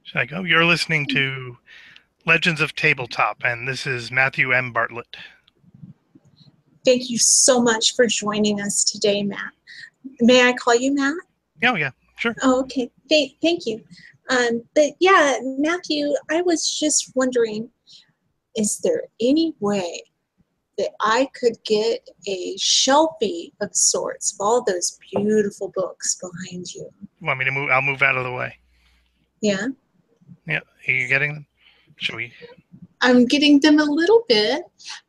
Should I go? You're listening to Legends of Tabletop, and this is Matthew M. Bartlett. Thank you so much for joining us today, Matt. May I call you Matt? Oh, yeah, sure. Oh, okay. Thank you. But yeah, Matthew, I was just wondering, is there any way that I could get a shelfie of sorts of all those beautiful books behind you? You want me to move? I'll move out of the way. Yeah? Yeah, are you getting them? Should we? I'm getting them a little bit.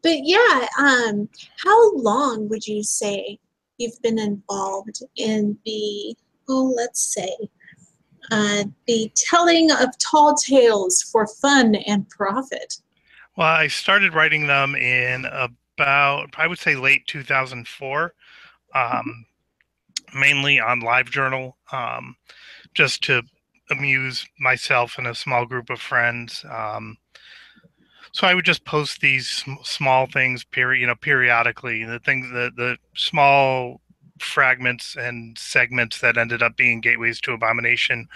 But yeah, how long would you say you've been involved in the, let's say, the telling of tall tales for fun and profit? Well, I started writing them in about, I would say, late 2004, mainly on Livejournal, just to amuse myself and a small group of friends. So I would just post these small things, periodically. The small fragments and segments that ended up being gateways to abomination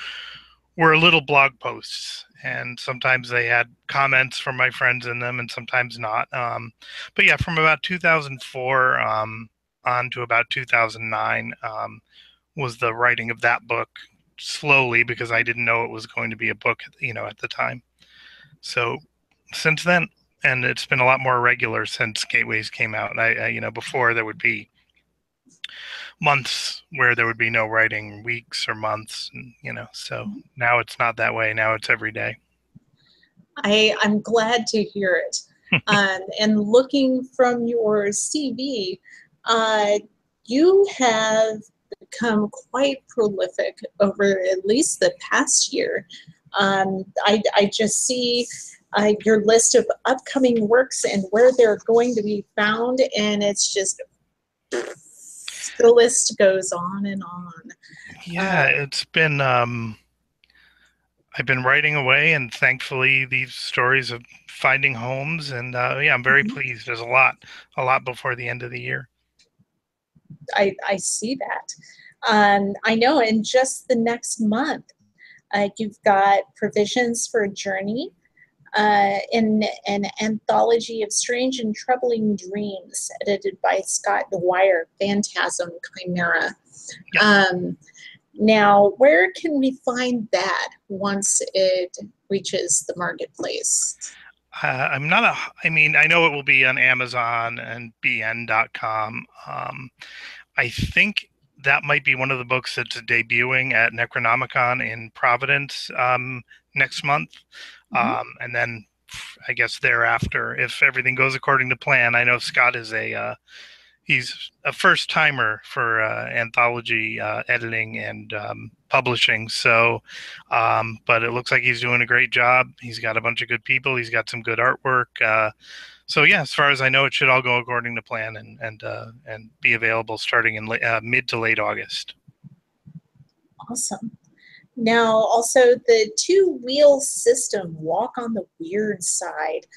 were little blog posts, and sometimes they had comments from my friends in them, and sometimes not. But yeah, from about 2004 on to about 2009 was the writing of that book, slowly, because I didn't know it was going to be a book, at the time. So since then, and it's been a lot more regular since Gateways came out. Before there would be months where there would be no writing, weeks or months, so now it's not that way. Now it's every day. I'm glad to hear it. And looking from your CV, you have become quite prolific over at least the past year. I just see your list of upcoming works and where they're going to be found, and it's just, the list goes on and on. Yeah, it's been, I've been writing away, and thankfully these stories of finding homes, and yeah, I'm very pleased. There's a lot before the end of the year. I see that. I know in just the next month, you've got provisions for a journey in an anthology of strange and troubling dreams, edited by Scott Dwyer, Phantasm Chimera. Yes. Now, where can we find that once it reaches the marketplace? I know it will be on Amazon and bn.com. I think that might be one of the books that's debuting at Necronomicon in Providence next month. And then I guess thereafter, if everything goes according to plan. I know Scott is he's a first timer for anthology editing and publishing. So, but it looks like he's doing a great job. He's got a bunch of good people. He's got some good artwork. So yeah, as far as I know, it should all go according to plan and be available starting in mid to late August. Awesome. Now, also the two-wheel system, Walk on the Weird Side,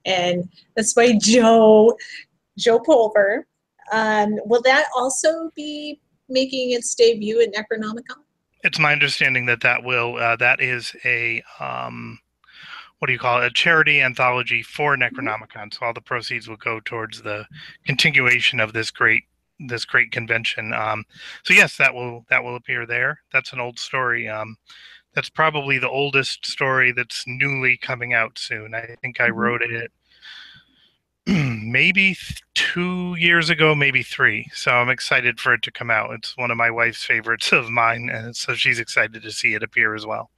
and that's by Joe Pulver. Will that also be making its debut at Necronomicon? It's my understanding that that is a what do you call it? A charity anthology for Necronomicon. So all the proceeds will go towards the continuation of this great convention. So yes, that will appear there. That's an old story. That's probably the oldest story that's newly coming out soon. I think I wrote it maybe 2 years ago, maybe 3. So I'm excited for it to come out. It's one of my wife's favorites of mine, and so she's excited to see it appear as well.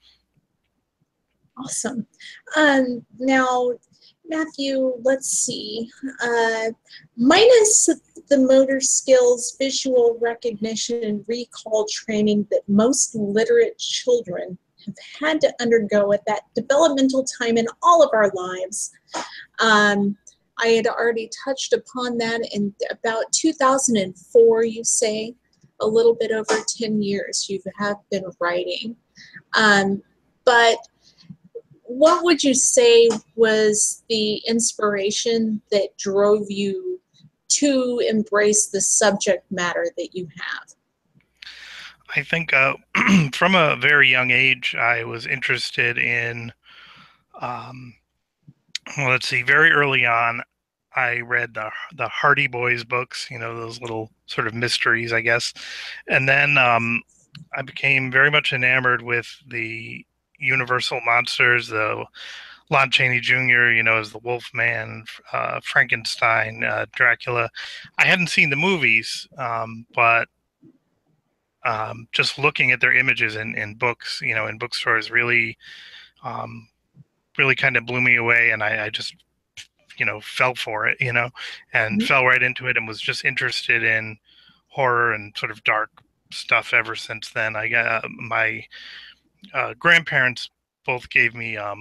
Awesome. Now, Matthew, let's see. Minus the motor skills, visual recognition, and recall training that most literate children have had to undergo at that developmental time in all of our lives, I had already touched upon that in about 2004, you say, a little bit over 10 years you have been writing. But what would you say was the inspiration that drove you to embrace the subject matter that you have? I think from a very young age, I was interested in, um, well, let's see, very early on, I read the Hardy Boys books, those little sort of mysteries, I guess. And then I became very much enamored with the Universal monsters, the Lon Chaney Jr., as the Wolfman, Frankenstein, Dracula. I hadn't seen the movies, but just looking at their images in books, in bookstores, um, really kind of blew me away, and I just, fell for it, and Mhm. fell right into it, and was just interested in horror and sort of dark stuff ever since then. I got my grandparents both gave me uh,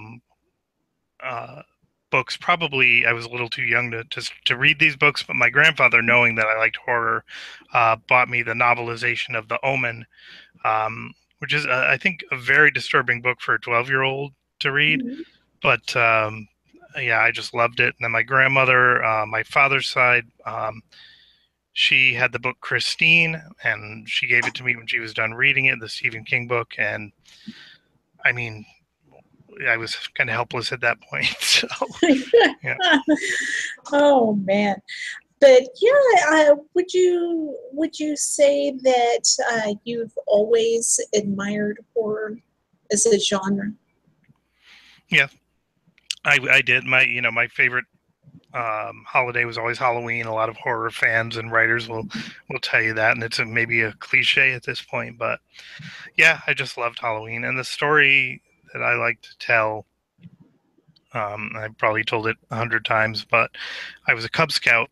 books. Probably I was a little too young to read these books, but my grandfather, knowing that I liked horror, bought me the novelization of the Omen, which is, I think, a very disturbing book for a 12-year-old to read. Mhm. But yeah, I just loved it. And then my grandmother, my father's side, she had the book Christine, and she gave it to me when she was done reading it, the Stephen King book. And I mean, I was kind of helpless at that point. So, yeah. Oh man. But yeah, would you say that you've always admired horror as a genre? Yeah, I did. My favorite holiday was always Halloween. A lot of horror fans and writers will tell you that, and it's maybe a cliche at this point, but yeah, I just loved Halloween. And the story that I like to tell, I probably told it 100 times, but I was a Cub Scout,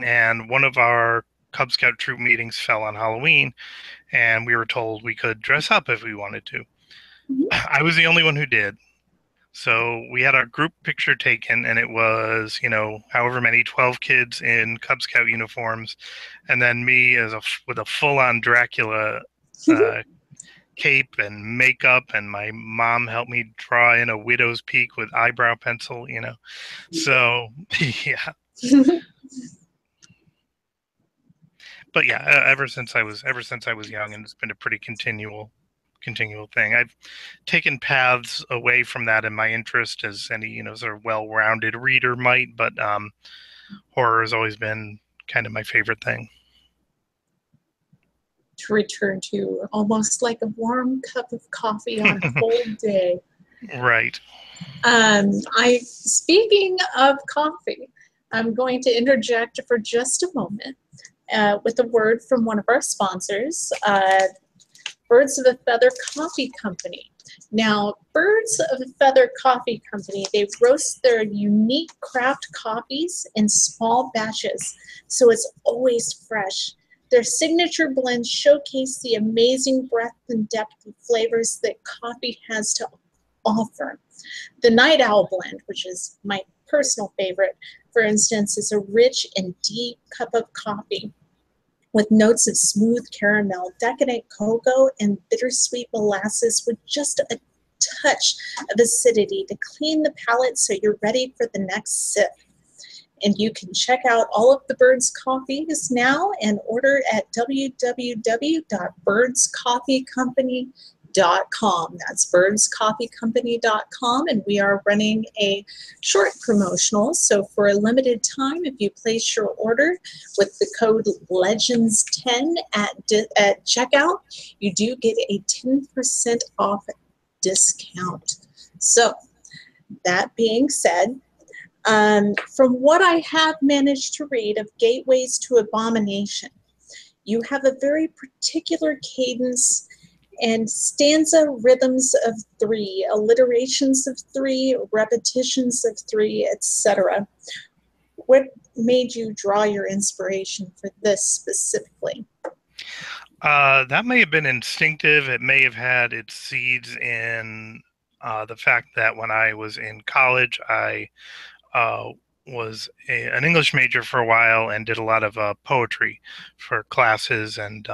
and one of our Cub Scout troop meetings fell on Halloween, and we were told we could dress up if we wanted to. Mhm. I was the only one who did. So we had our group picture taken, and it was, however many, 12 kids in Cub Scout uniforms, and then me with a full-on Dracula uh, cape and makeup, and my mom helped me draw in a widow's peak with eyebrow pencil. So yeah, but yeah, ever since I was young, and it's been a pretty continual thing. I've taken paths away from that in my interest, as any sort of well-rounded reader might, but horror has always been kind of my favorite thing. To return to almost like a warm cup of coffee on a cold day. Right. I speaking of coffee, I'm going to interject for just a moment with a word from one of our sponsors, Birds of a Feather Coffee Company. Now, Birds of a Feather Coffee Company, they roast their unique craft coffees in small batches, so it's always fresh. Their signature blends showcase the amazing breadth and depth of flavors that coffee has to offer. The Night Owl blend, which is my personal favorite, for instance, is a rich and deep cup of coffee with notes of smooth caramel, decadent cocoa, and bittersweet molasses with just a touch of acidity to clean the palate so you're ready for the next sip. And you can check out all of the Birds coffees now and order at www.birdscoffeecompany.com. That's birdscoffeecompany.com, and we are running a short promotional. So for a limited time, if you place your order with the code LEGENDS10 at checkout, you do get a 10% off discount. So that being said, from what I have managed to read of Gateways to Abomination, you have a very particular cadence and stanza rhythms of three, alliterations of three, repetitions of three, etc. What made you draw your inspiration for this specifically? That may have been instinctive. It may have had its seeds in the fact that when I was in college, I uh, was an English major for a while and did a lot of poetry for classes and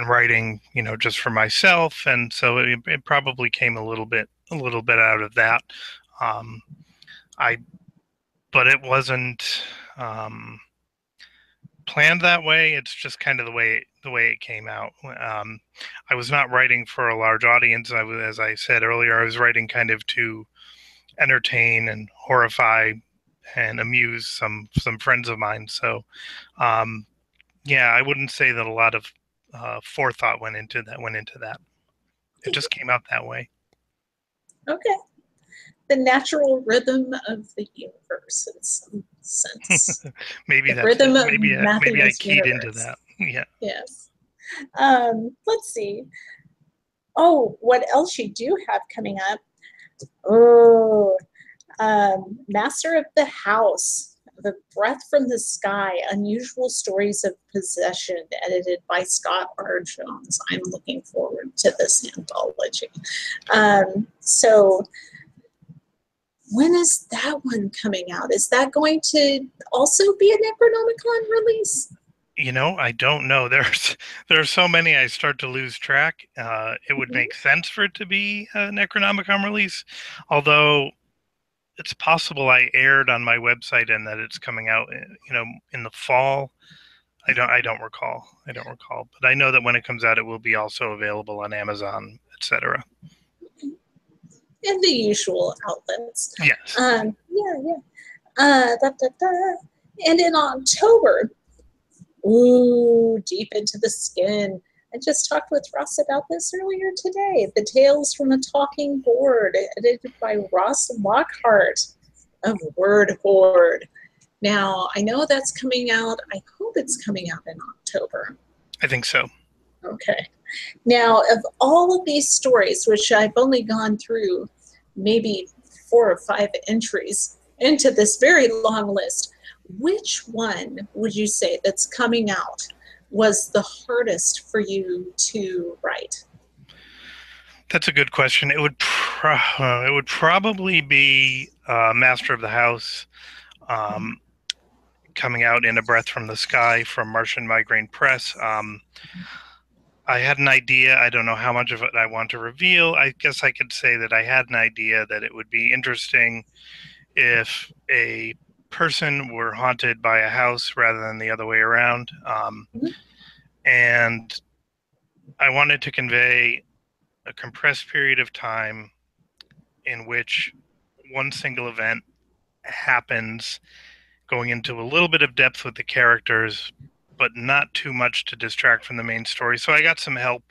writing, just for myself. And so it probably came a little bit out of that. Um, I, but it wasn't. Um, planned that way. It's just kind of the way it came out. I was not writing for a large audience. As I said earlier, I was writing kind of to entertain and horrify and amuse some friends of mine. So, yeah, I wouldn't say that a lot of forethought went into that. It just came out that way. Okay. The natural rhythm of the universe in some sense. Maybe The that's rhythm it. of Maybe I Matthew's keyed universe. into that. Yeah. Yes. Let's see. Oh, what else you do have coming up? Oh, Master of the House, The Breath from the Sky, Unusual Stories of Possession, edited by Scott R. Jones. I'm looking forward to this anthology. So when is that one coming out? Is that going to also be a Necronomicon release? I don't know. There's so many I start to lose track. It would make sense for it to be a Necronomicon release, although it's possible I aired on my website and that it's coming out, in the fall. I don't recall. But I know that when it comes out, it will be also available on Amazon, etc. And the usual outlets. Yes. Yeah. And in October, ooh, Deep into the Skin. I just talked with Ross about this earlier today. The Tales from a Talking Board, edited by Ross Lockhart of Word Horde. Now, I know that's coming out. I hope it's coming out in October. I think so. Okay. Now, of all of these stories, which I've only gone through maybe 4 or 5 entries into this very long list, which one would you say that's coming out was the hardest for you to write? That's a good question. It would probably be Master of the House, coming out in A Breath from the Sky from Martian Migraine Press. I had an idea. I don't know how much of it I want to reveal. I guess I could say that I had an idea that it would be interesting if a person were haunted by a house rather than the other way around. And I wanted to convey a compressed period of time in which one single event happens, going into a little bit of depth with the characters, but not too much to distract from the main story. So I got some help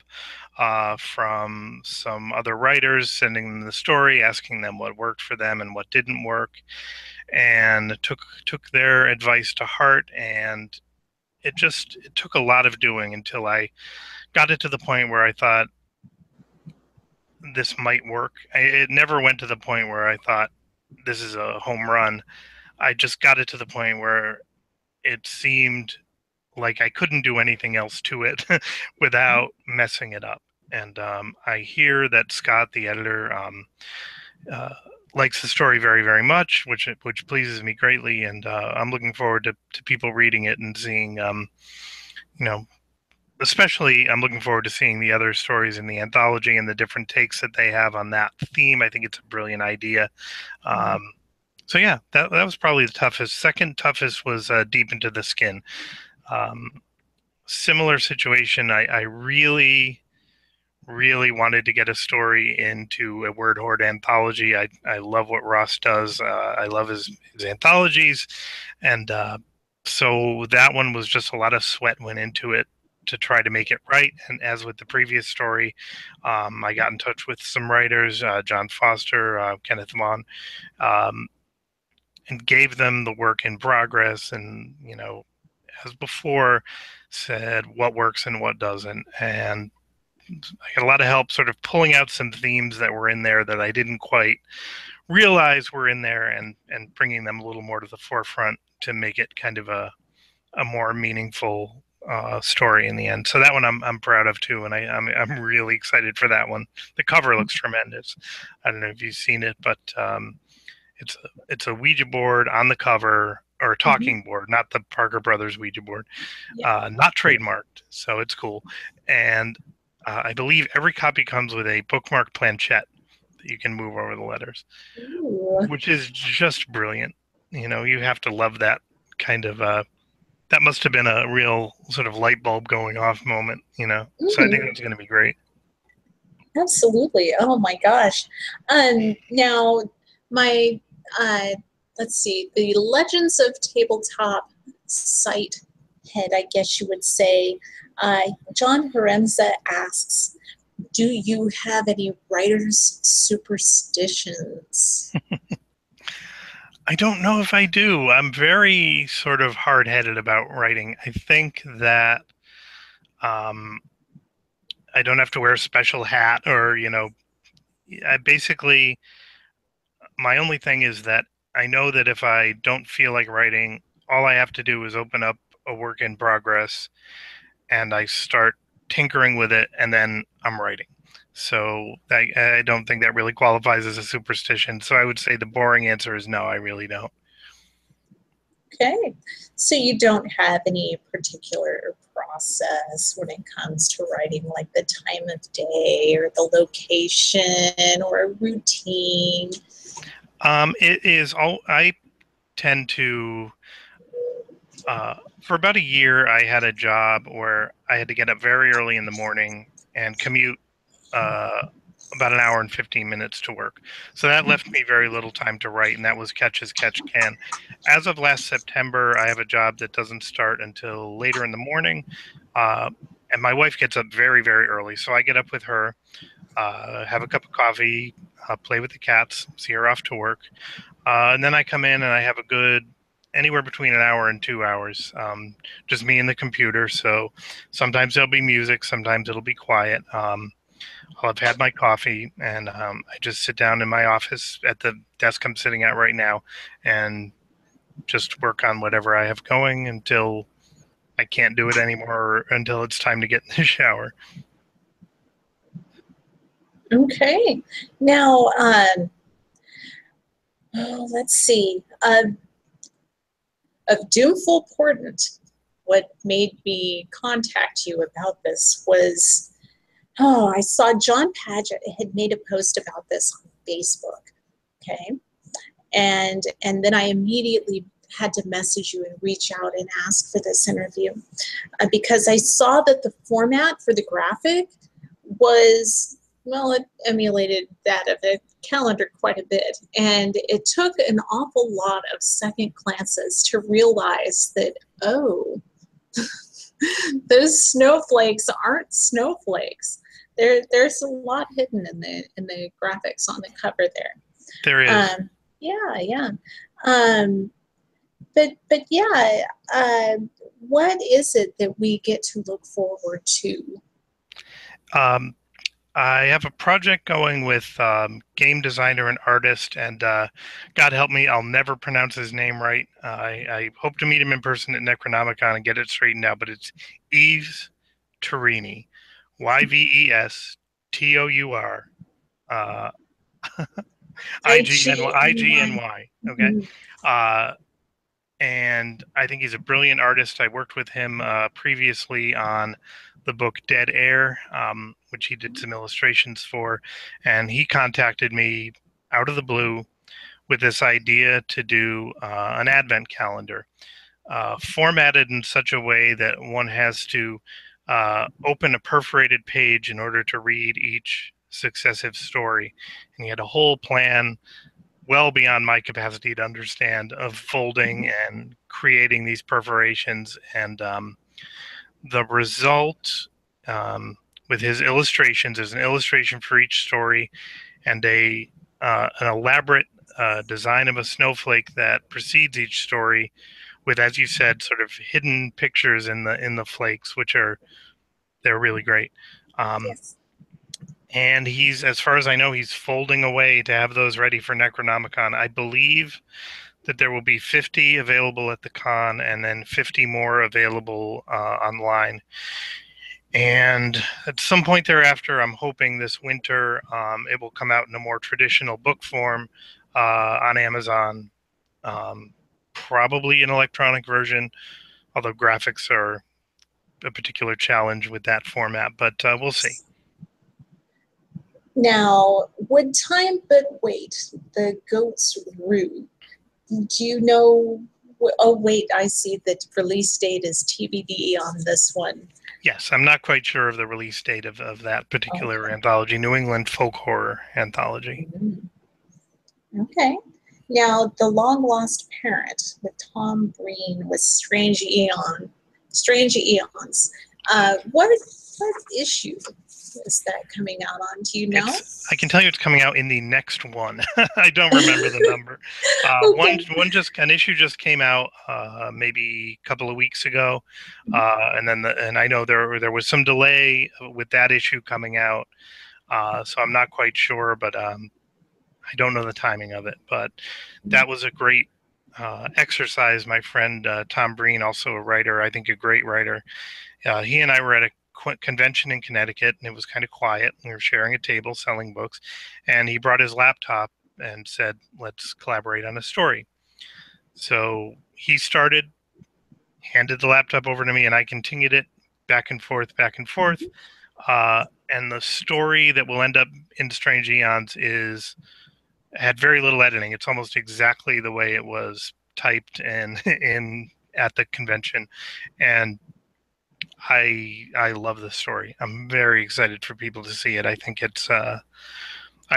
from some other writers, sending them the story, asking them what worked for them and what didn't work, and took their advice to heart. And it took a lot of doing until I got it to the point where I thought this might work. It never went to the point where I thought this is a home run. I just got it to the point where it seemed like I couldn't do anything else to it without messing it up. And I hear that Scott, the editor, likes the story very, very much, which pleases me greatly. And I'm looking forward to people reading it and seeing, especially I'm looking forward to seeing the other stories in the anthology and the different takes that they have on that theme. I think it's a brilliant idea. So yeah, that was probably the toughest. Second toughest was Deep into the Skin. Similar situation. I really, really wanted to get a story into a Word Horde anthology. I love what Ross does. I love his anthologies. And so that one was just a lot of sweat went into it to try to make it right. And as with the previous story, I got in touch with some writers, John Foster, Kenneth Vaughn, and gave them the work in progress. And, as before, said what works and what doesn't. And I got a lot of help sort of pulling out some themes that were in there that I didn't quite realize were in there, and bringing them a little more to the forefront to make it kind of a more meaningful story in the end. So that one I'm proud of too, and I'm really excited for that one. The cover looks tremendous. I don't know if you've seen it, but it's a Ouija board on the cover, or a talking board, not the Parker Brothers Ouija board, not trademarked. So it's cool. And I believe every copy comes with a bookmark planchette that you can move over the letters, which is just brilliant. You have to love that kind of That must have been a real sort of light bulb going off moment, you know. So I think Mm, that's going to be great. absolutely. Oh my gosh. Now, my, uh, let's see, the Legends of Tabletop site head, I guess you would say, John Horenza asks, do you have any writer's superstitions? I don't know if I do. I'm very sort of hard-headed about writing. I think that um, I don't have to wear a special hat or, you know, I basically, my only thing is that I know that if I don't feel like writing, all I have to do is open up a work in progress and I start tinkering with it, and then I'm writing. So I don't think that really qualifies as a superstition. So I would say the boring answer is no, I really don't. Okay, so you don't have any particular process when it comes to writing, like the time of day or the location or a routine? It is all I tend to. For about a year, I had a job where I had to get up very early in the morning and commute uh, about an hour and 15 minutes to work. So that left me very little time to write, and that was catch as catch can. As of last September, I have a job that doesn't start until later in the morning. Uh, and my wife gets up very, very early. So I get up with her, have a cup of coffee, play with the cats, see her off to work. And then I come in and I have a good anywhere between an hour and 2 hours, just me and the computer. So sometimes there'll be music, sometimes it'll be quiet. I'll have had my coffee and I just sit down in my office at the desk I'm sitting at right now and just work on whatever I have going until I can't do it anymore, or until it's time to get in the shower. Okay, now, let's see. Of Doomful Portent, what made me contact you about this was, oh, I saw John Paget had made a post about this on Facebook. Okay, and then I immediately had to message you and reach out and ask for this interview because I saw that the format for the graphic was, well, it emulated that of the calendar quite a bit, and it took an awful lot of second glances to realize that, oh, those snowflakes aren't snowflakes. There's a lot hidden in the graphics on the cover there. There is. Yeah, yeah. Um, but yeah, what is it that we get to look forward to? Um, I have a project going with game designer and artist, and God help me, I'll never pronounce his name right. I hope to meet him in person at Necronomicon and get it straightened out, but it's Yves Torini, Yvestour, uh, IGNY. IGNY. Okay. Uh, and I think he's a brilliant artist. I worked with him previously on the book Dead Air, which he did some illustrations for, and he contacted me out of the blue with this idea to do an advent calendar, formatted in such a way that one has to open a perforated page in order to read each successive story. And he had a whole plan well beyond my capacity to understand of folding and creating these perforations, and the result with his illustrations is an illustration for each story and a an elaborate design of a snowflake that precedes each story with, as you said, sort of hidden pictures in the flakes, which are they're really great. um, Yes. and he's, as far as I know, he's folding away to have those ready for Necronomicon. I believe that there will be 50 available at the con and then 50 more available online. And at some point thereafter, I'm hoping this winter it will come out in a more traditional book form on Amazon, probably an electronic version, although graphics are a particular challenge with that format, but we'll see. Now, would time but wait, the goat's rue? Do you know Oh, wait, I see that release date is TBD on this one. Yes, I'm not quite sure of the release date of that particular anthology, New England Folk Horror Anthology. Okay. Now, The Long Lost Parent with Tom Breen with Strange Eons. What issue is that coming out on? Do you know? I can tell you it's coming out in the next one. I don't remember the number. Okay. An issue just came out maybe a couple of weeks ago, and I know there was some delay with that issue coming out, so I'm not quite sure, but I don't know the timing of it. But that was a great exercise. My friend Tom Breen, also a writer, I think a great writer. He and I were at a convention in Connecticut, and it was kind of quiet. We were sharing a table selling books, and he brought his laptop and said, let's collaborate on a story. So he started, handed the laptop over to me, and I continued it back and forth. And the story that will end up in Strange Eons had very little editing. It's almost exactly the way it was typed and in at the convention. And I love this story. I'm very excited for people to see it. I think it's I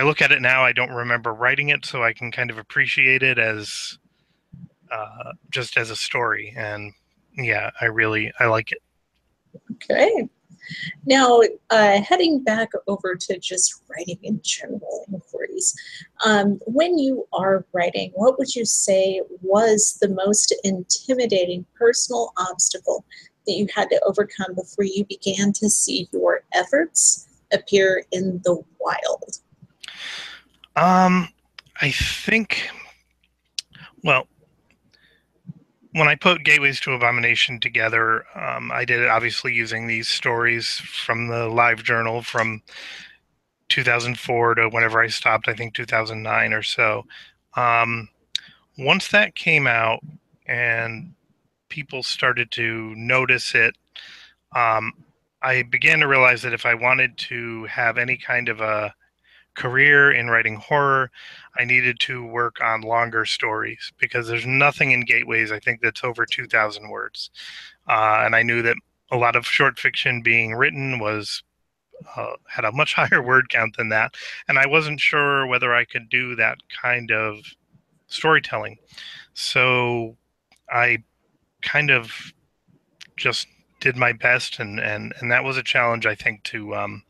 look at it now, I don't remember writing it, so I can kind of appreciate it as just as a story. And yeah, I like it. Okay. Now, heading back over to just writing in general inquiries, when you are writing, what would you say was the most intimidating personal obstacle that you had to overcome before you began to see your efforts appear in the wild? I think, well, when I put Gateways to Abomination together, I did it obviously using these stories from the Livejournal from 2004 to whenever I stopped, I think 2009 or so. Once that came out and people started to notice it, I began to realize that if I wanted to have any kind of a career in writing horror, I needed to work on longer stories, because there's nothing in Gateways, I think, that's over 2,000 words. And I knew that a lot of short fiction being written had a much higher word count than that. And I wasn't sure whether I could do that kind of storytelling. So I kind of just did my best, and that was a challenge, I think, to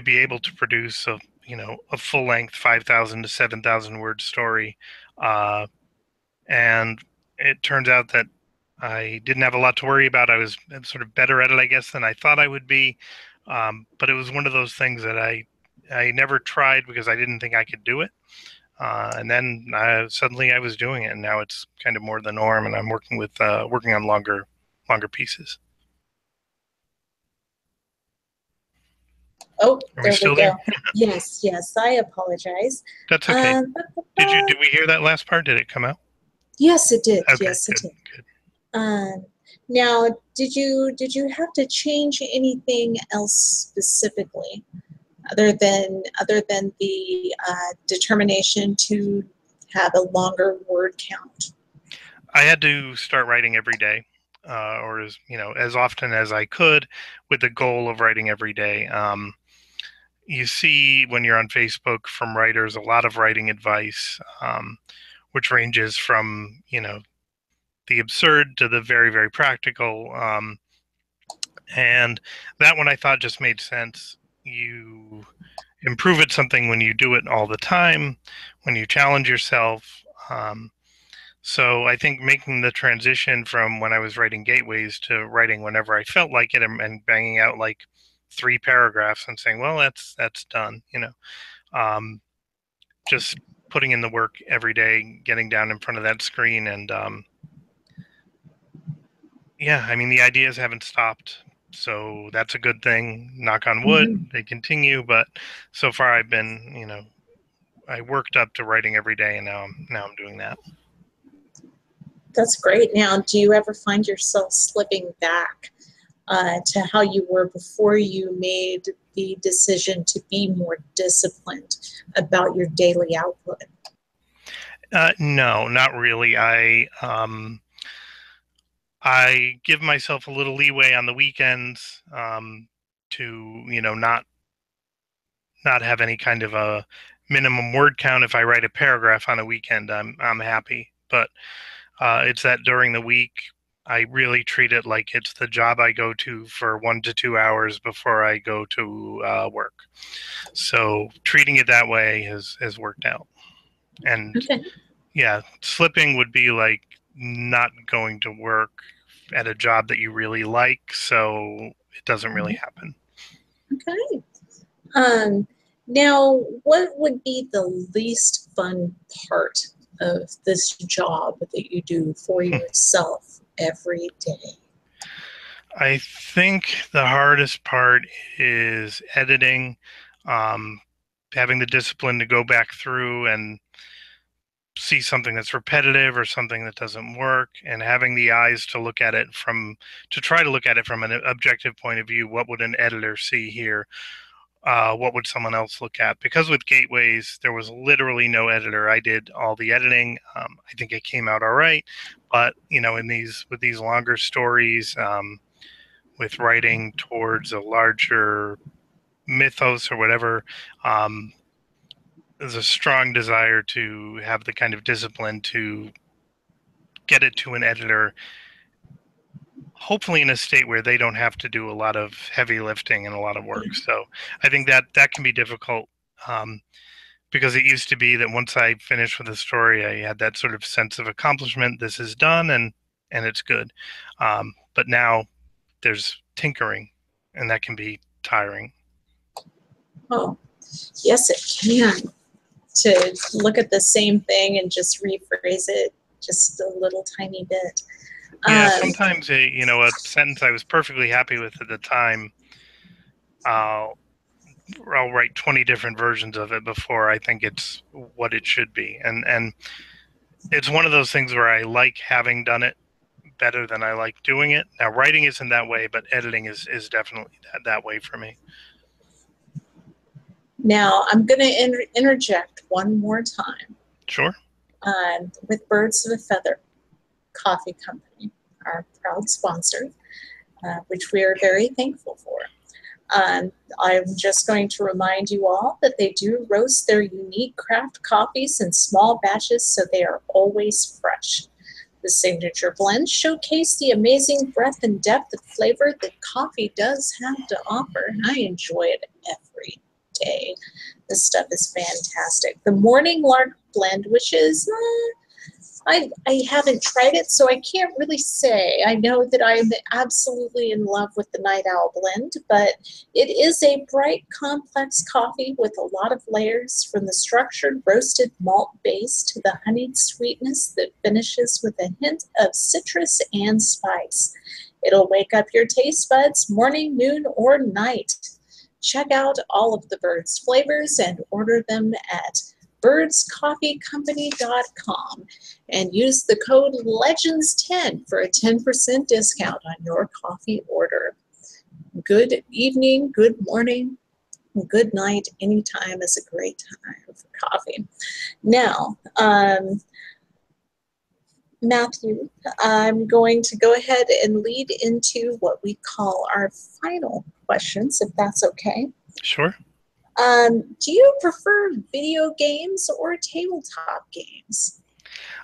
be able to produce a full length 5,000 to 7,000 word story, and it turns out that I didn't have a lot to worry about. I was sort of better at it, I guess, than I thought I would be, but it was one of those things that I never tried because I didn't think I could do it, and then suddenly I was doing it, and now it's kind of more the norm, and I'm working on longer pieces. Oh, there we go. There? Yes, I apologize. That's okay. Did we hear that last part? Did it come out? Yes, it did. Okay, yes, it good, did. Good. Now, did you have to change anything else specifically, other than the determination to have a longer word count? I had to start writing every day, or as often as I could, with the goal of writing every day. You see when you're on Facebook from writers a lot of writing advice, which ranges from the absurd to the very, very practical. And that one I thought just made sense. You improve at something when you do it all the time, when you challenge yourself. So I think making the transition from when I was writing Gateways to writing whenever I felt like it, and banging out like 3 paragraphs and saying, well, that's done, just putting in the work every day, getting down in front of that screen. And yeah, I mean, the ideas haven't stopped. So that's a good thing. Knock on wood, they continue. But so far I've been, I worked up to writing every day, and now I'm doing that. That's great. Now, do you ever find yourself slipping back to how you were before you made the decision to be more disciplined about your daily output? No, not really. I give myself a little leeway on the weekends to not have any kind of a minimum word count. If I write a paragraph on a weekend, I'm happy. But it's that during the week, I really treat it like it's the job I go to for 1 to 2 hours before I go to work. So treating it that way has worked out. And Okay. yeah, slipping would be like not going to work at a job that you really like, so it doesn't really happen. Okay. Um, Now, what would be the least fun part of this job that you do for yourself every day? I think the hardest part is editing, um, having the discipline to go back through and see something that's repetitive or something that doesn't work, and having the eyes to look at it to try to look at it from an objective point of view. What would an editor see here? What would someone else look at? Because with Gateways, there was literally no editor. I did all the editing. I think it came out all right, but with these longer stories, with writing towards a larger mythos or whatever, um, there's a strong desire to have the kind of discipline to get it to an editor, hopefully in a state where they don't have to do a lot of heavy lifting and a lot of work. So I think that can be difficult, because it used to be that once I finished with a story, I had that sort of sense of accomplishment. This is done, and it's good. But now there's tinkering, and that can be tiring. Oh, yes, it can. To look at the same thing and just rephrase it just a little tiny bit. Yeah, Um, sometimes a sentence I was perfectly happy with at the time, I'll I'll write 20 different versions of it before I think it's what it should be. And it's one of those things where I like having done it better than I like doing it. Now, writing isn't that way, but editing is definitely that way for me. Now, I'm going to interject one more time. Sure. With Birds of a Feather Coffee Company, our proud sponsor, which we are very thankful for. I'm just going to remind you all that they do roast their unique craft coffees in small batches, so they are always fresh. The signature blends showcase the amazing breadth and depth of flavor that coffee does have to offer, and I enjoy it every day. This stuff is fantastic. The Morning Lark blend, which is I haven't tried it, so I can't really say. I know that I'm absolutely in love with the Night Owl blend, but it is a bright, complex coffee with a lot of layers, from the structured roasted malt base to the honeyed sweetness that finishes with a hint of citrus and spice. It'll wake up your taste buds morning, noon, or night. Check out all of the Birds flavors and order them at birdscoffeecompany.com and use the code LEGENDS10 for a 10% discount on your coffee order. Good evening, good morning, good night. Anytime is a great time for coffee. Now, Matthew, I'm going to go ahead and lead into what we call our final questions, if that's okay. Sure. Do you prefer video games or tabletop games?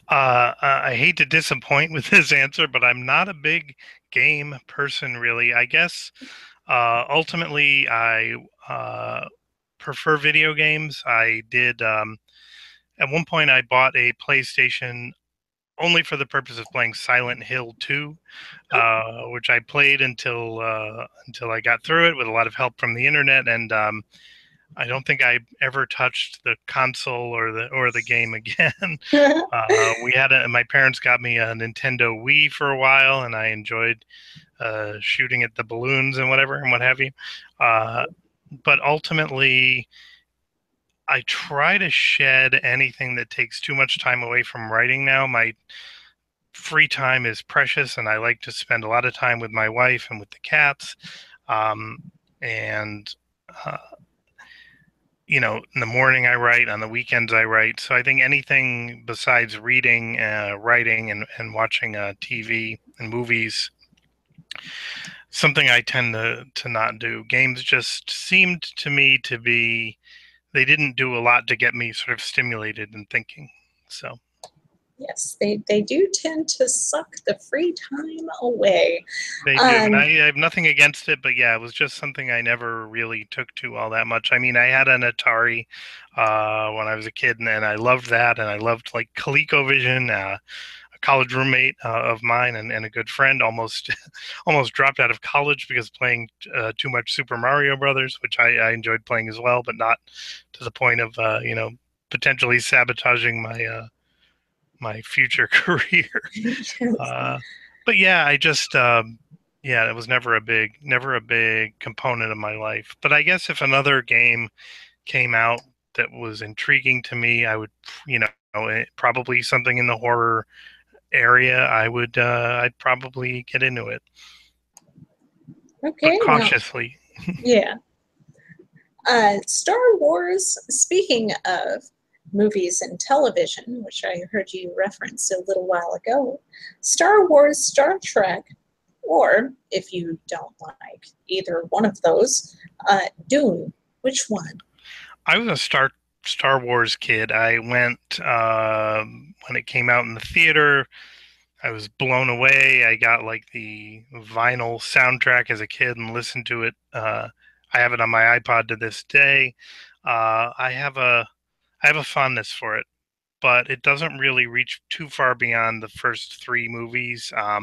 I hate to disappoint with this answer, but I'm not a big game person, really. I guess ultimately I prefer video games. I did at one point I bought a PlayStation only for the purpose of playing Silent Hill 2, which I played until I got through it with a lot of help from the internet, and I don't think I ever touched the console or the game again. My parents got me a Nintendo Wii for a while, and I enjoyed shooting at the balloons and whatever and what have you. But ultimately, I try to shed anything that takes too much time away from writing now. My free time is precious, and I like to spend a lot of time with my wife and with the cats. And in the morning I write, on the weekends I write. So I think anything besides reading, writing, and watching TV and movies, something I tend to not do. Games just seemed to me to be, they didn't do a lot to get me sort of stimulated and thinking. So Yes, they do tend to suck the free time away. they do, and I have nothing against it, but yeah, it was just something I never really took to all that much. I mean, I had an Atari when I was a kid, and I loved that, and I loved like ColecoVision. A college roommate of mine and a good friend almost almost dropped out of college because playing too much Super Mario Brothers, which I enjoyed playing as well, but not to the point of potentially sabotaging my future career. But yeah, I just yeah, it was never a big component of my life. But I guess if another game came out that was intriguing to me, I would, probably something in the horror area, I'd probably get into it, but Okay, now, cautiously. yeah. Star Wars, speaking of movies and television, which I heard you reference a little while ago, Star Wars, Star Trek, or if you don't like either one of those, Dune. Which one? I was a Star Wars kid. I went when it came out in the theater. I was blown away. I got like the vinyl soundtrack as a kid and listened to it. I have it on my iPod to this day. I have a fondness for it, but it doesn't really reach too far beyond the first three movies. I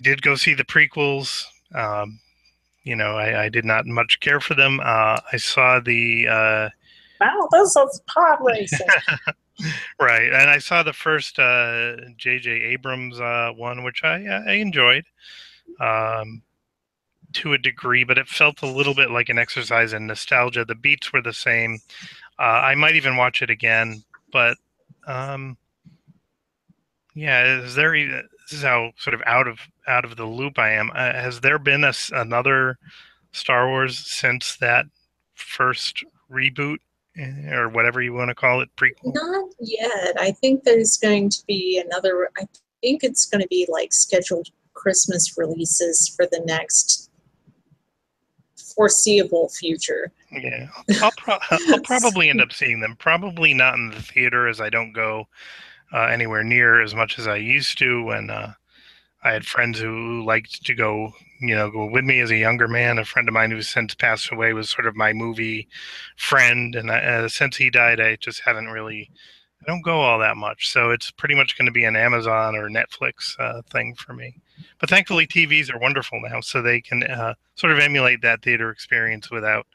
did go see the prequels. I did not much care for them. I saw the Wow, this is pod racing. right, and I saw the first J.J. Abrams one, which I enjoyed to a degree, but it felt a little bit like an exercise in nostalgia. The beats were the same. I might even watch it again, but um, yeah, this is how sort of out of the loop I am. Has there been another Star Wars since that first reboot, or whatever you want to call it, prequel? Not yet. I think there's going to be another, I think it's going to be like scheduled Christmas releases for the next foreseeable future. Yeah, I'll probably end up seeing them. Probably not in the theater, as I don't go anywhere near as much as I used to. When I had friends who liked to go with me as a younger man. A friend of mine who's since passed away was sort of my movie friend, and since he died, I just haven't really. I don't go all that much, so it's pretty much going to be an Amazon or Netflix thing for me. But thankfully, TVs are wonderful now, so they can sort of emulate that theater experience without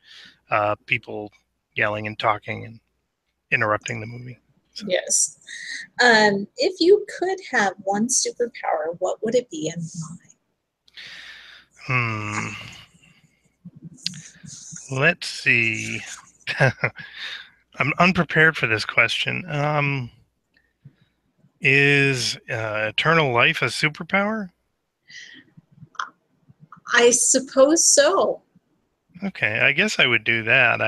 people yelling and talking and interrupting the movie. So. Yes. If you could have one superpower, what would it be and Hmm. Let's see. I'm unprepared for this question. Is eternal life a superpower? why? I suppose so. Okay, I guess I would do that.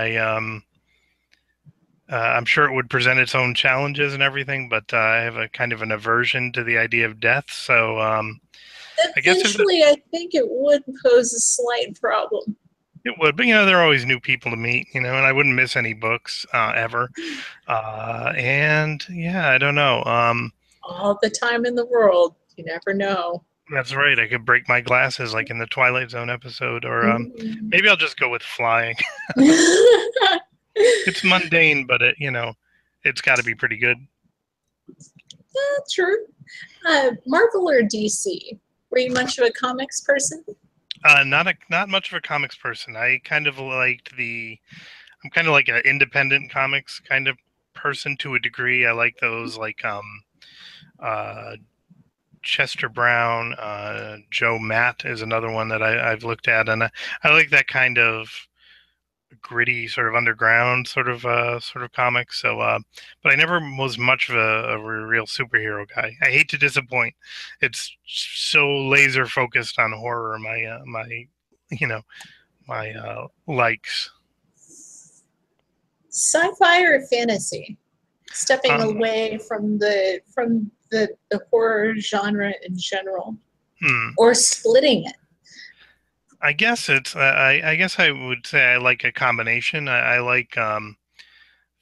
I'm sure it would present its own challenges and everything, but I have a kind of an aversion to the idea of death. So I guess Eventually, I think it would pose a slight problem. it would, but there are always new people to meet, and I wouldn't miss any books ever. And yeah, I don't know. All the time in the world, you never know. That's right. I could break my glasses like in the Twilight Zone episode, or maybe I'll just go with flying. It's mundane, but it's got to be pretty good. True. Marvel or DC? Were you much of a comics person? Not much of a comics person. I kind of liked I'm kind of like an independent comics kind of person to a degree. I like those like uh, Chester Brown, Joe Matt is another one that I've looked at, and I like that kind of gritty, sort of underground sort of comics. So, but I never was much of a real superhero guy. I hate to disappoint. It's so laser focused on horror. My likes. Sci-fi or fantasy? Stepping Um, away from the horror genre in general, hmm. or splitting it. I guess it's. I guess I would say I like a combination. I like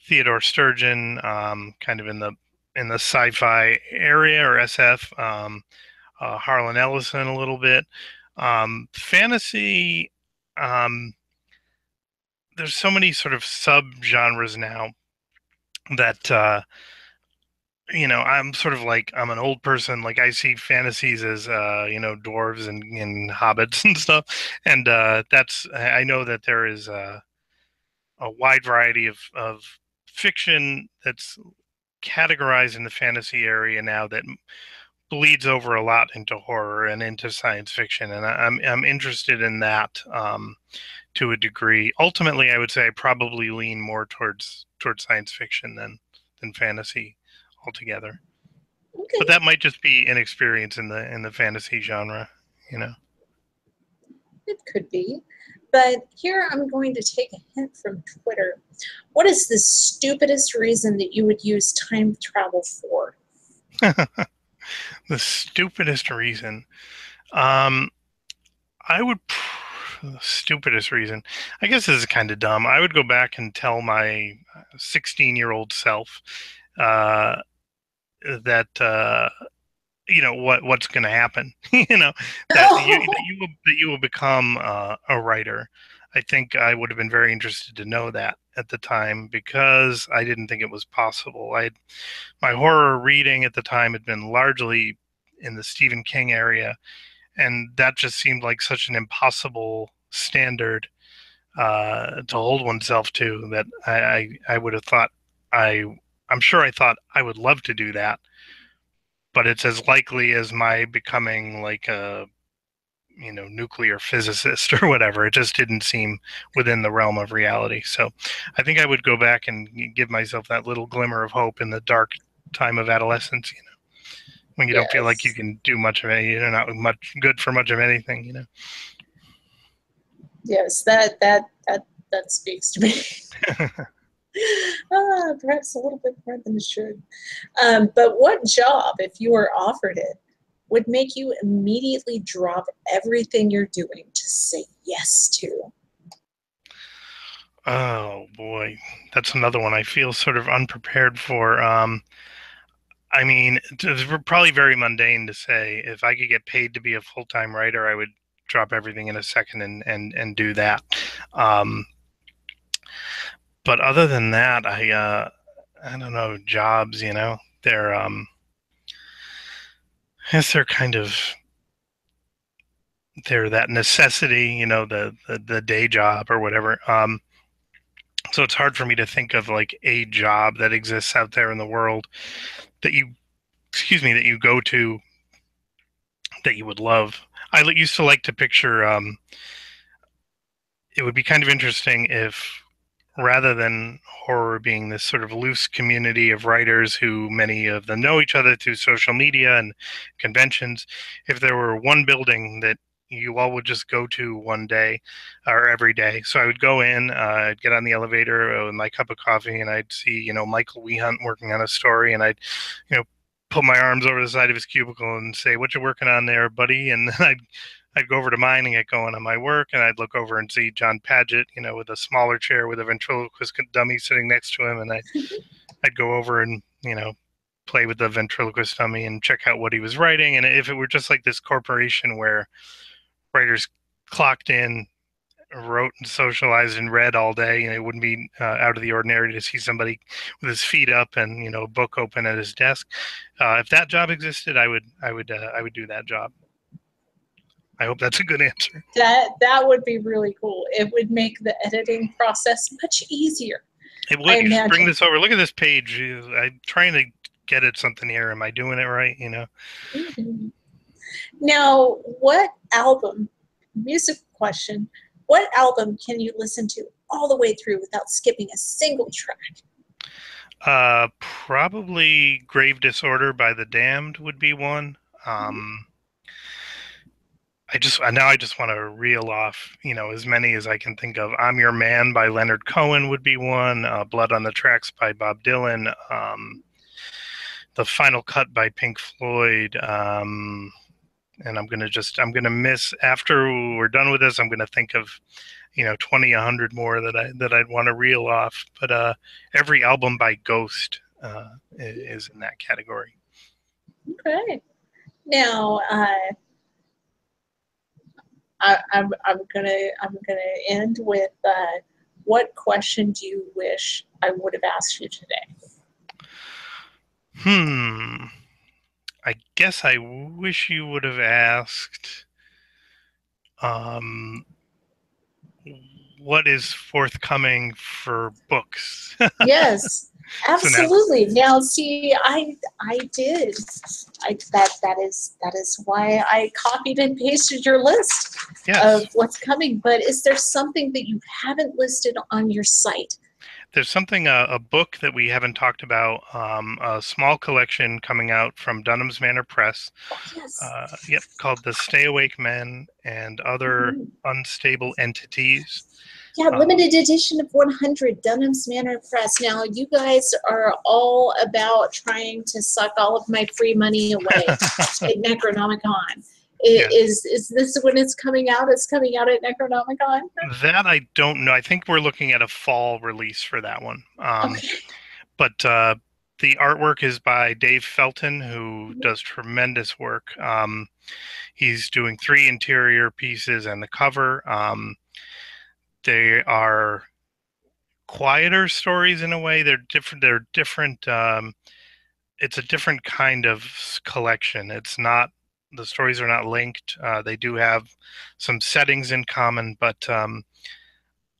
Theodore Sturgeon, kind of in the sci-fi area or SF. Harlan Ellison a little bit. Fantasy. Um, there's so many sort of sub-genres now that I'm sort of like I'm an old person. Like I see fantasies as dwarves and hobbits and stuff, and that's I know that there is a wide variety of fiction that's categorized in the fantasy area now that bleeds over a lot into horror and into science fiction, and I'm interested in that to a degree. Ultimately, I would say I probably lean more towards science fiction than fantasy altogether. But Okay, that might just be inexperience in the fantasy genre, you know. it could be. But here I'm going to take a hint from Twitter. What is the stupidest reason that you would use time travel for? The stupidest reason. Um, I would. The stupidest reason. I guess this is kind of dumb. I would go back and tell my 16-year-old self uh, that what's going to happen. That you will become a writer. I think I would have been very interested to know that at the time because I didn't think it was possible. My horror reading at the time had been largely in the Stephen King area, and that just seemed like such an impossible standard to hold oneself to that I would have thought I I'm sure I thought I would love to do that, but it's as likely as my becoming like a nuclear physicist or whatever. It just didn't seem within the realm of reality. So I think I would go back and give myself that little glimmer of hope in the dark time of adolescence, when you don't feel like you Yes, can do much of it, you're not much good for much of anything. yes, that speaks to me. Perhaps a little bit more than it should. But what job, if you were offered it, would make you immediately drop everything you're doing to say yes to? Oh boy, that's another one I feel sort of unprepared for. I mean, it's probably very mundane to say. If I could get paid to be a full-time writer, I would drop everything in a second and do that. Um, but other than that, I don't know, jobs. They're I guess they're that necessity. The day job or whatever. So it's hard for me to think of like a job that exists out there in the world that that you go to that you would love. I used to like to picture. It would be kind of interesting if, rather than horror being this sort of loose community of writers who many of them know each other through social media and conventions, if there were one building that you all would just go to one day or every day. So I would go in, I'd get on the elevator with my cup of coffee, and I'd see, Michael Wehunt working on a story, and I'd, you know, put my arms over the side of his cubicle and say, "What you working on there, buddy?" And then I'd go over to mine and get going on my work, and I'd look over and see John Paget, with a smaller chair with a ventriloquist dummy sitting next to him, and I'd go over and play with the ventriloquist dummy and check out what he was writing. And if it were just like this corporation where writers clocked in, wrote and socialized and read all day, it wouldn't be out of the ordinary to see somebody with his feet up and a book open at his desk. If that job existed, I would do that job. I hope that's a good answer. That would be really cool. It would make the editing process much easier, It I would. You just bring imagine. this over. Look at this page. I'm trying to get at something here. Am I doing it right? Mhm. Now, what album, music question, what album can you listen to all the way through without skipping a single track? Probably Grave Disorder by the Damned would be one. I just want to reel off, as many as I can think of. I'm Your Man by Leonard Cohen would be one. Blood on the Tracks by Bob Dylan. The Final Cut by Pink Floyd. And I'm gonna miss, after we're done with this, I'm gonna think of 20, 100 more that I'd want to reel off. But every album by Ghost is in that category. Okay. Now, I'm gonna end with what question do you wish I would have asked you today? I guess I wish you would have asked what is forthcoming for books. Yes, absolutely. Now, see, I did. That is why I copied and pasted your list Yes. of what's coming. But is there something that you haven't listed on your site? There's something, a book that we haven't talked about, a small collection coming out from Dunham's Manor Press. Yes. Called The Stay Awake Men and Other Unstable Entities. Yeah, limited edition of 100, Dunham's Manor Press. Now, you guys are all about trying to suck all of my free money away at Necronomicon. Is this when it's coming out? It's coming out at Necronomicon? That I don't know. I think we're looking at a fall release for that one. Okay. But the artwork is by Dave Felton, who does tremendous work. He's doing 3 interior pieces and the cover. They are quieter stories in a way. They're different. It's a different kind of collection. The stories are not linked. They do have some settings in common, but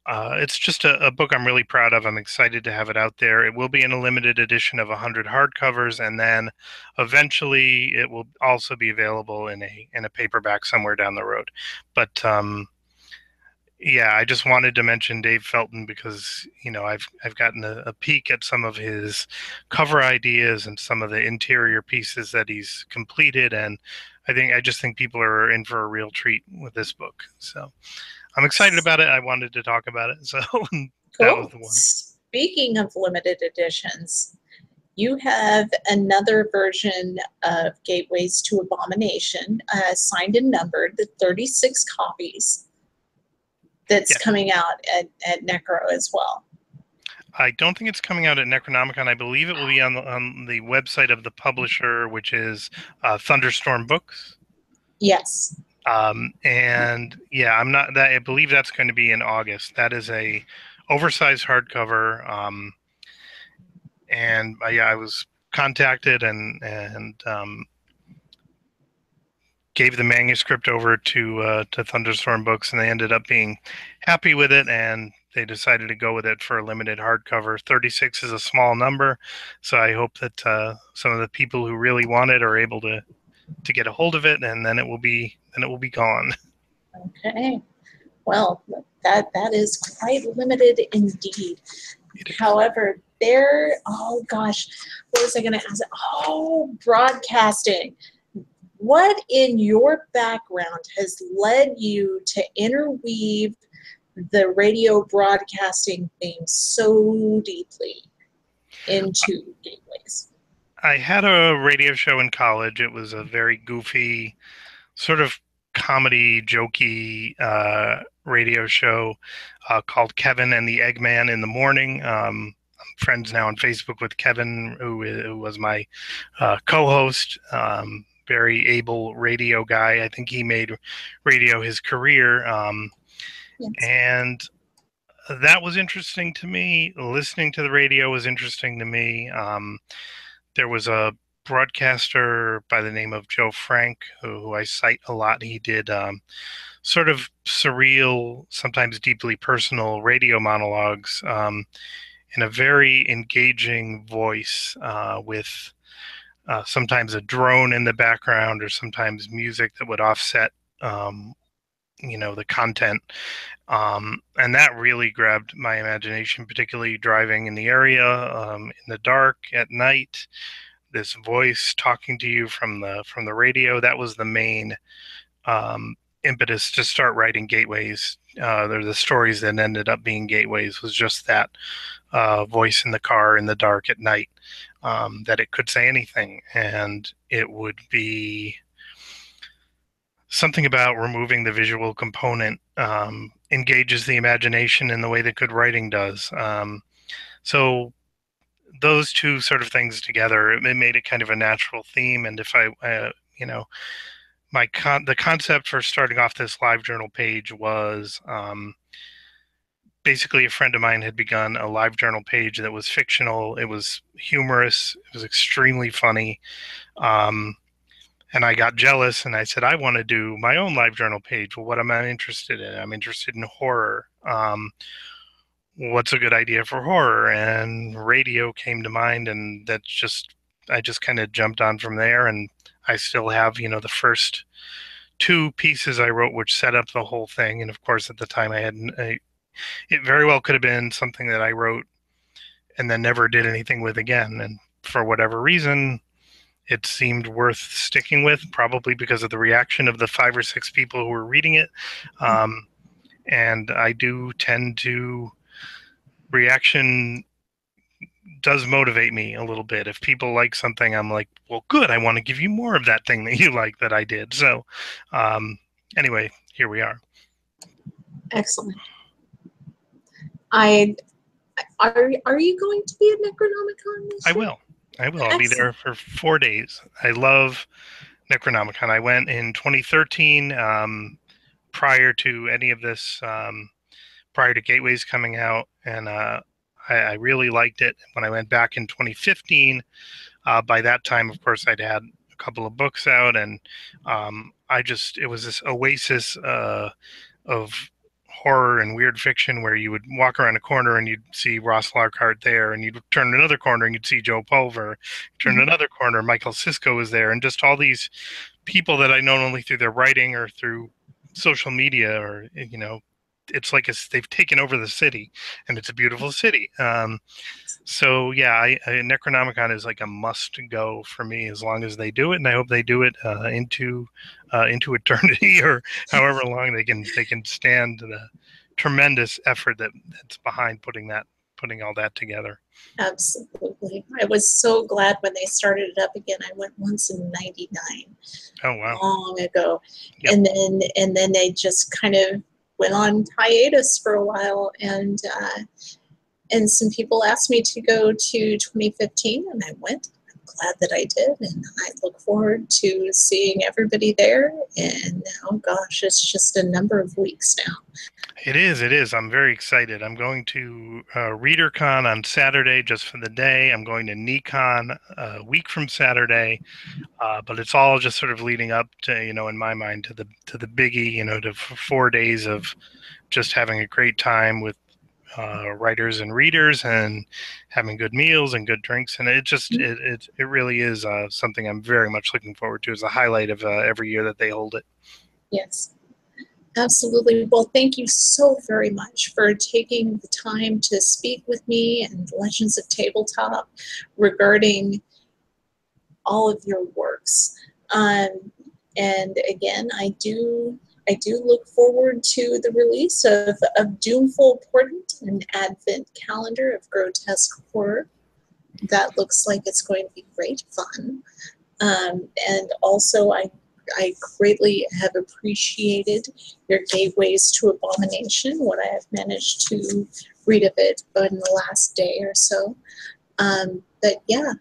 it's just a book I'm really proud of. I'm excited to have it out there. It will be in a limited edition of 100 hardcovers, and then eventually it will also be available in a paperback somewhere down the road. But yeah, I just wanted to mention Dave Felton because I've gotten a peek at some of his cover ideas and some of the interior pieces that he's completed, and I just think people are in for a real treat with this book. So I'm excited about it. I wanted to talk about it, so that was the one. Speaking of limited editions, you have another version of Gateways to Abomination, signed and numbered, the 36 copies. That's coming out at Necro as well. I don't think it's coming out at Necronomicon. I believe it will be on the website of the publisher, which is Thunderstorm Books. Yes. And yeah, I believe that's going to be in August. That is a oversized hardcover. And I was contacted and gave the manuscript over to Thunderstorm Books, and they ended up being happy with it, and they decided to go with it for a limited hardcover. 36 is a small number, so I hope that some of the people who really want it are able to get a hold of it, and then it will be gone. Okay. Well, that is quite limited indeed. However, oh gosh, what was I going to ask? Oh, broadcasting. What in your background has led you to interweave the radio broadcasting theme so deeply into Gateways? I had a radio show in college. It was a very goofy, sort of comedy, jokey radio show called Kevin and the Eggman in the Morning. I'm friends now on Facebook with Kevin, who was my co-host. Very able radio guy. I think he made radio his career. Yes. And that was interesting to me. Listening to the radio was interesting to me. There was a broadcaster by the name of Joe Frank, who I cite a lot. He did sort of surreal, sometimes deeply personal radio monologues in a very engaging voice with sometimes a drone in the background or sometimes music that would offset the content. And that really grabbed my imagination, particularly driving in the area in the dark at night. This voice talking to you from the radio, that was the main impetus to start writing gateways. They're the stories that ended up being gateways, was just that voice in the car in the dark at night, that it could say anything, and it would be something about removing the visual component, engages the imagination in the way that good writing does. So those two sort of things together, it made it kind of a natural theme. And if I, you know, the concept for starting off this Livejournal page was, basically a friend of mine had begun a Livejournal page that was fictional. It was humorous. It was extremely funny. And I got jealous and I said, I want to do my own Livejournal page. Well, what am I interested in? I'm interested in horror. What's a good idea for horror? And radio came to mind, and I just kind of jumped on from there. And I still have, the first two pieces I wrote, which set up the whole thing. And of course, at the time it very well could have been something that I wrote and then never did anything with again. And for whatever reason, it seemed worth sticking with, probably because of the reaction of the 5 or 6 people who were reading it. And I do tend to, reaction does motivate me a little bit. If people like something, I'm like, well, good, I want to give you more of that thing that you like that I did. So anyway, here we are. Excellent. Are you going to be at Necronomicon this year? I will. I'll be there for 4 days. I love Necronomicon. I went in 2013, prior to any of this, prior to Gateways coming out, and I really liked it. When I went back in 2015, by that time, of course, I'd had a couple of books out, and it was this oasis of horror and weird fiction where you would walk around a corner and you'd see Ross Larkhart there, and you'd turn another corner and you'd see Joe Pulver, turn another corner, Michael Sisko was there, and just all these people that I know only through their writing or through social media, or it's like they've taken over the city, and it's a beautiful city. So yeah, Necronomicon is like a must go for me as long as they do it, and I hope they do it into eternity, or however long they can stand the tremendous effort that's behind putting all that together. Absolutely. I was so glad when they started it up again. I went once in '99. Oh wow. Long ago. Yep. And then they just kind of went on hiatus for a while, and some people asked me to go to 2015, and I went. I'm glad that I did, and I look forward to seeing everybody there. And oh gosh, it's just a number of weeks now. It is. I'm very excited. I'm going to ReaderCon on Saturday just for the day. I'm going to NeCon a week from Saturday, but it's all just sort of leading up to, in my mind, to the biggie, to 4 days of just having a great time with writers and readers, and having good meals and good drinks. And it really is something I'm very much looking forward to as a highlight of every year that they hold it. Yes. Absolutely. Well, thank you so very much for taking the time to speak with me and Legends of Tabletop regarding all of your works. And again, I do look forward to the release of Doomful Portent, an advent calendar of grotesque horror. That looks like it's going to be great fun. And also, I greatly have appreciated your Gateways to Abomination, what I have managed to read of it in the last day or so. But yeah,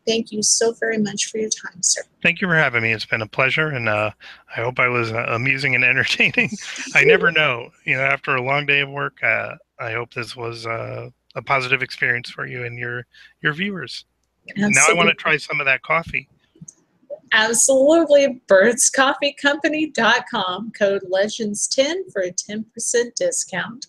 thank you so very much for your time, sir. Thank you for having me. It's been a pleasure, and I hope I was amusing and entertaining. I never know. After a long day of work, I hope this was a positive experience for you and your viewers. Absolutely. Now I want to try some of that coffee. Absolutely. birdscoffeecompany.com. Code LEGENDS10 for a 10% discount.